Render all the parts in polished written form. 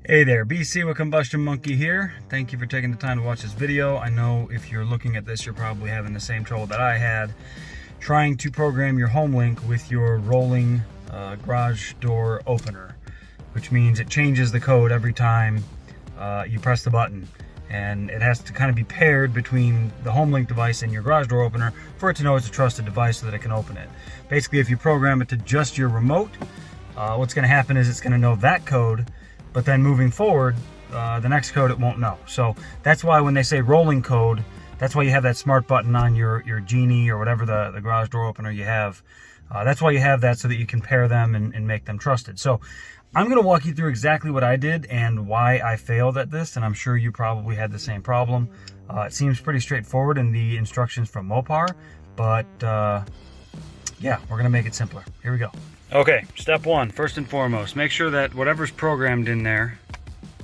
Hey there, BC with Combustion Monkey here. Thank you for taking the time to watch this video. I know if you're looking at this, you're probably having the same trouble that I had trying to program your Homelink with your rolling garage door opener, which means it changes the code every time you press the button. And it has to kind of be paired between the Homelink device and your garage door opener for it to know it's a trusted device so that it can open it. Basically, if you program it to just your remote, what's going to happen is it's going to know that code, but then moving forward, the next code it won't know. So that's why when they say rolling code, that's why you have that smart button on your Genie or whatever the garage door opener you have. That's why you have that, so that you can pair them and make them trusted. So I'm going to walk you through exactly what I did and why I failed at this, and I'm sure you probably had the same problem. It seems pretty straightforward in the instructions from MOPAR, but yeah, we're going to make it simpler. Here we go. Okay, step one, first and foremost, make sure that whatever's programmed in there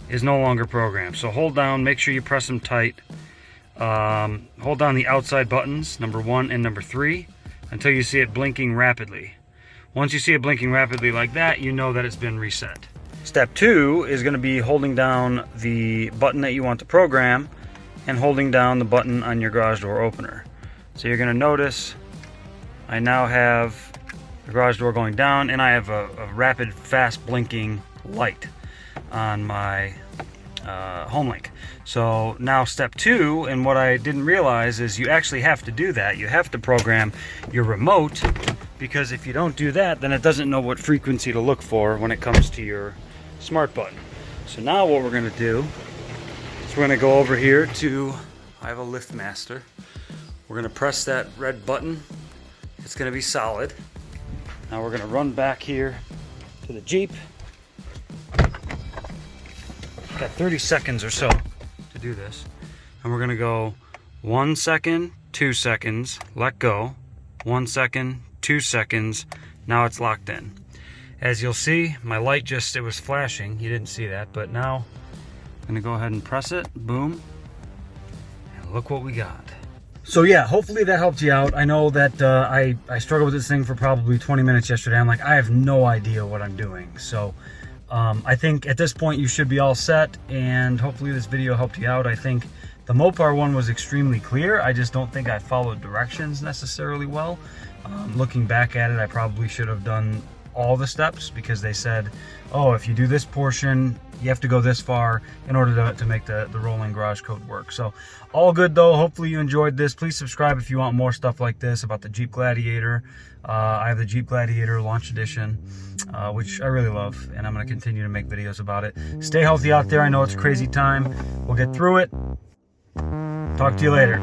is no longer programmed. So hold down, make sure you press them tight. Hold down the outside buttons, number 1 and number 3, until you see it blinking rapidly. Once you see it blinking rapidly like that, you know that it's been reset. Step 2 is going to be holding down the button that you want to program and holding down the button on your garage door opener. So you're going to notice I now have the garage door going down, and I have a rapid, fast blinking light on my Homelink. So now step 2, and what I didn't realize is you actually have to do that. You have to program your remote, because if you don't do that, then it doesn't know what frequency to look for when it comes to your smart button. So now what we're going to do is we're going to go over here to, I have a LiftMaster. We're going to press that red button. It's going to be solid. Now we're going to run back here to the Jeep. Got 30 seconds or so to do this. And we're going to go 1 second, 2 seconds, let go. 1 second, 2 seconds. Now it's locked in. As you'll see, my light it was flashing. You didn't see that, but now I'm going to go ahead and press it. Boom. And look what we got. So yeah, hopefully that helped you out. I know that I struggled with this thing for probably 20 minutes yesterday. I'm like, I have no idea what I'm doing. So I think at this point you should be all set, and hopefully this video helped you out. I think the MOPAR one was extremely clear. I just don't think I followed directions necessarily well. Looking back at it, I probably should have done all the steps, because they said, oh, if you do this portion, you have to go this far in order to make the rolling garage code work. So all good though. Hopefully you enjoyed this. Please subscribe if you want more stuff like this about the Jeep Gladiator. I have the Jeep Gladiator Launch Edition, which I really love, and I'm going to continue to make videos about it. Stay healthy out there. I know it's a crazy time. We'll get through it. Talk to you later.